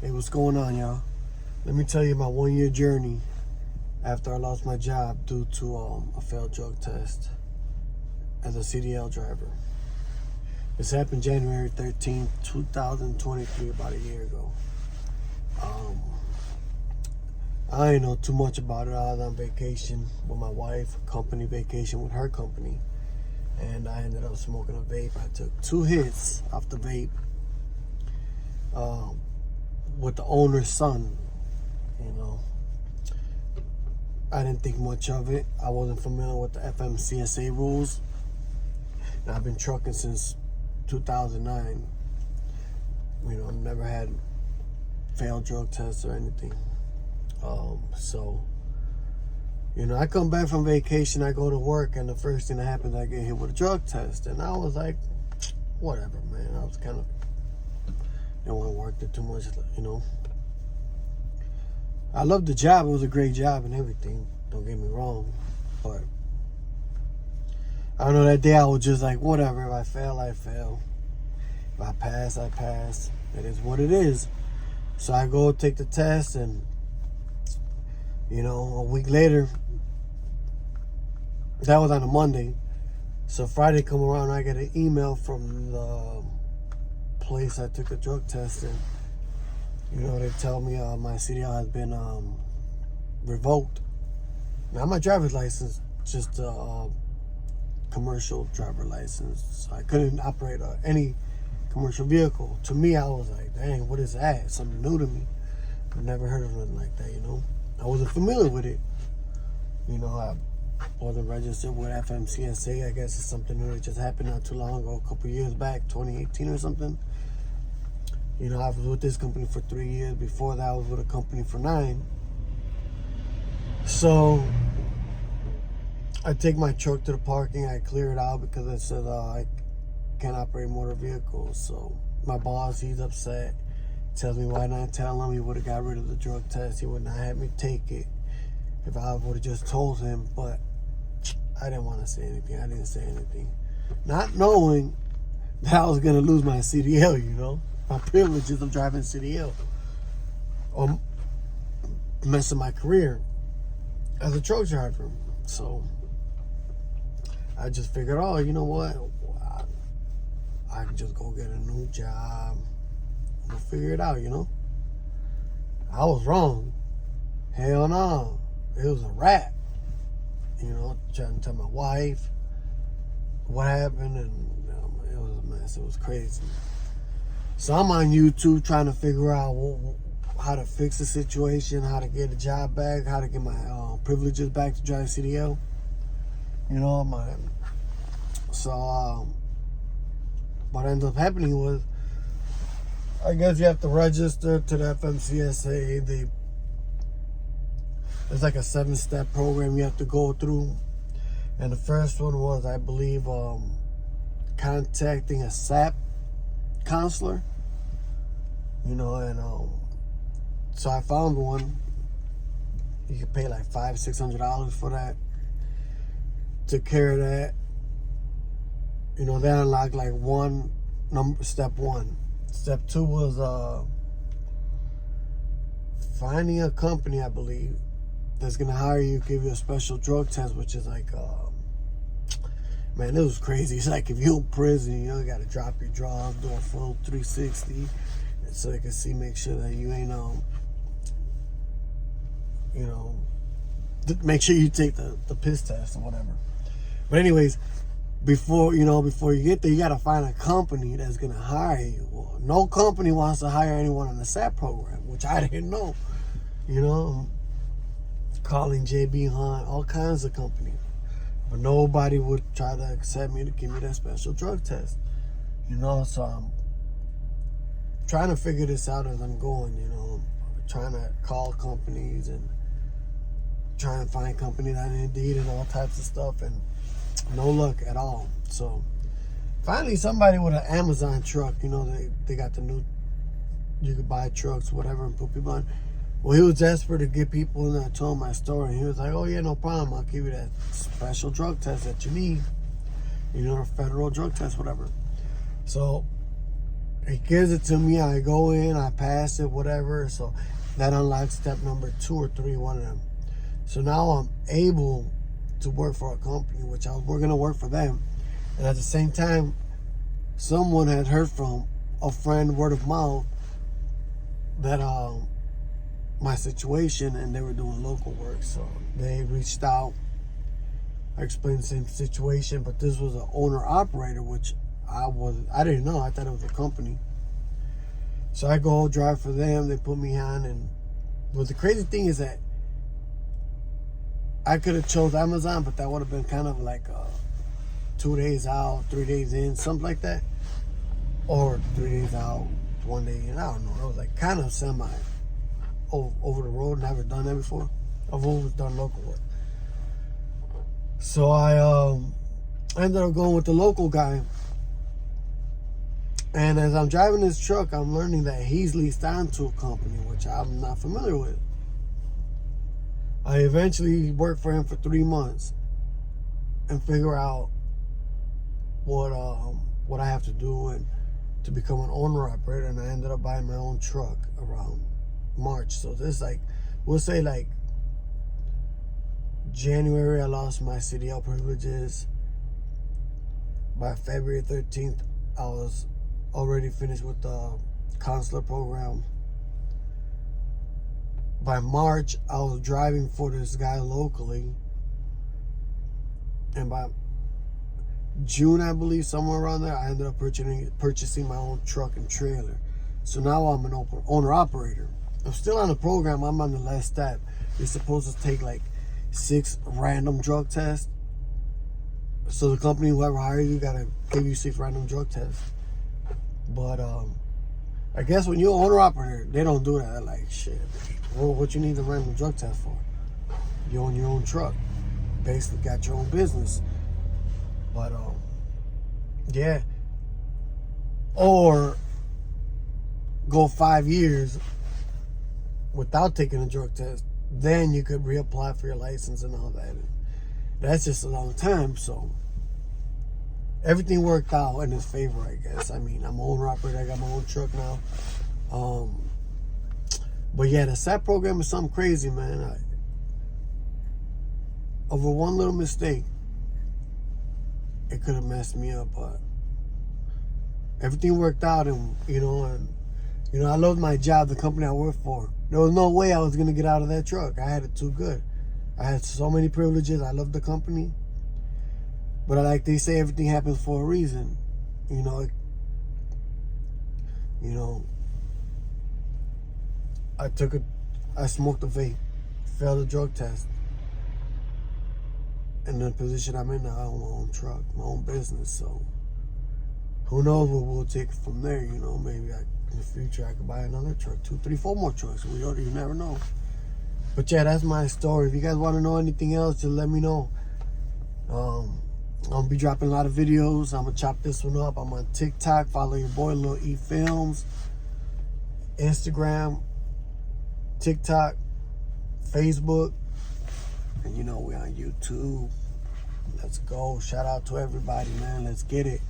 Hey, what's going on, y'all? Let me tell you my 1 year journey after I lost my job due to a failed drug test as a CDL driver. This happened January 13th, 2023, about a year ago. I didn't know too much about it. I was on vacation with my wife, company vacation with her company, and I ended up smoking a vape. I took 2 hits off the vape with the owner's son. I didn't think much of it. I wasn't familiar with the FMCSA rules. And I've been trucking since 2009. Never had failed drug tests or anything. I come back from vacation, I go to work, and the first thing that happens, I get hit with a drug test. And I was like, whatever, man. I was kind of, didn't want to work there too much, I loved the job. It was a great job and everything. Don't get me wrong. But I don't know, that day I was just like, whatever. If I fail, I fail. If I pass, I pass. It is what it is. So I go take the test, and a week later, that was on a Monday. So Friday come around, I get an email from the place I took a drug test in. They tell me my CDL has been revoked. Now, my driver's license, just a commercial driver license. So I couldn't operate any commercial vehicle. To me, I was like, dang, what is that? Something new to me. I've never heard of nothing like that, I wasn't familiar with it. I wasn't registered with FMCSA. I guess it's something new that just happened not too long ago, a couple years back, 2018 or something. I was with this company for 3 years. Before that, I was with a company for 9. So I take my truck to the parking. I clear it out because I said I can't operate motor vehicles. So my boss, he's upset. Tells me why not tell him. He would have got rid of the drug test. He would not have me take it if I would have just told him. But I didn't want to say anything. I didn't say anything. Not knowing that I was going to lose my CDL, my privileges of driving CDL, or messing my career as a truck driver. So I just figured, you know what? I can just go get a new job. We'll figure it out, I was wrong. Hell no. It was a wrap. Trying to tell my wife what happened, and it was a mess. It was crazy. So I'm on YouTube trying to figure out how to fix the situation, how to get a job back, how to get my privileges back to drive CDL. What ended up happening was, I guess you have to register to the FMCSA. There's like a 7-step program you have to go through. And the first one was, I believe, contacting a SAP counselor. So I found one. You could pay like $500-$600 for that. Took care of that. They unlocked like step 1. Step 2 was finding a company, I believe, that's gonna hire you, give you a special drug test, which is like, man, it was crazy. It's like if you're in prison, you gotta drop your drawers, do a full 360, so they can make sure that you ain't, make sure you take the piss test or whatever. But anyways, before you get there, you gotta find a company that's gonna hire you. Well, no company wants to hire anyone on the SAP program, which I didn't know. Calling JB Hunt, all kinds of companies, but nobody would try to accept me to give me that special drug test. So I'm trying to figure this out as I'm going. Trying to call companies and trying to find companies on Indeed and all types of stuff, and no luck at all. So finally, somebody with an Amazon truck, they got the new, you could buy trucks, whatever, and put people on. Well, he was desperate to get people, and I told him my story, and he was like, oh yeah, no problem, I'll give you that special drug test that you need, a federal drug test, whatever. So he gives it to me. I go in, I pass it, whatever. So that unlocks step number 2 or 3, one of them. So now I'm able to work for a company, which we're gonna work for them. And at the same time, someone had heard from a friend, word of mouth, that my situation, and they were doing local work. So they reached out. I explained the same situation, but this was an owner operator, which I didn't know. I thought it was a company. So I go drive for them. They put me on, and but the crazy thing is that I could have chose Amazon, but that would have been kind of like 2 days out, 3 days in, something like that, or 3 days out, 1 day in. I don't know. It was like kind of semi over the road. Never done that before. I've always done local work. So I ended up going with the local guy. And as I'm driving this truck, I'm learning that he's leased on to a company, which I'm not familiar with. I eventually worked for him for 3 months and figure out what I have to do and to become an owner operator. And I ended up buying my own truck around March. So this we'll say like January, I lost my CDL privileges. By February 13th, I was already finished with the consular program. By March, I was driving for this guy locally. And by June, I believe, somewhere around there, I ended up purchasing my own truck and trailer. So now I'm an owner operator. I'm still on the program. I'm on the last step. You're supposed to take like 6 random drug tests. So the company, whoever hires you, gotta give you 6 random drug tests. But I guess when you're an owner operator, they don't do that. They're like, shit, well, what you need the random drug test for? You own your own truck. Basically got your own business. But yeah. Or go 5 years without taking a drug test. Then you could reapply for your license and all that. And that's just a long time. So everything worked out in his favor, I guess. I mean, I'm an owner operator. I got my own truck now. But yeah, the SAP program is something crazy, man. Over one little mistake, it could have messed me up. But everything worked out, and I loved my job, the company I worked for. There was no way I was gonna get out of that truck. I had it too good. I had so many privileges. I loved the company. But like they say, everything happens for a reason. I smoked a vape, failed a drug test. And the position I'm in now, I own my own truck, my own business. So who knows what we'll take it from there, maybe in the future I could buy another truck, 2, 3, 4 more trucks. You never know. But yeah, that's my story. If you guys want to know anything else, just let me know. I'll be dropping a lot of videos. I'm gonna chop this one up. I'm on TikTok. Follow your boy Lil E Films. Instagram, TikTok, Facebook, and we're on YouTube. Let's go. Shout out to everybody, man. Let's get it.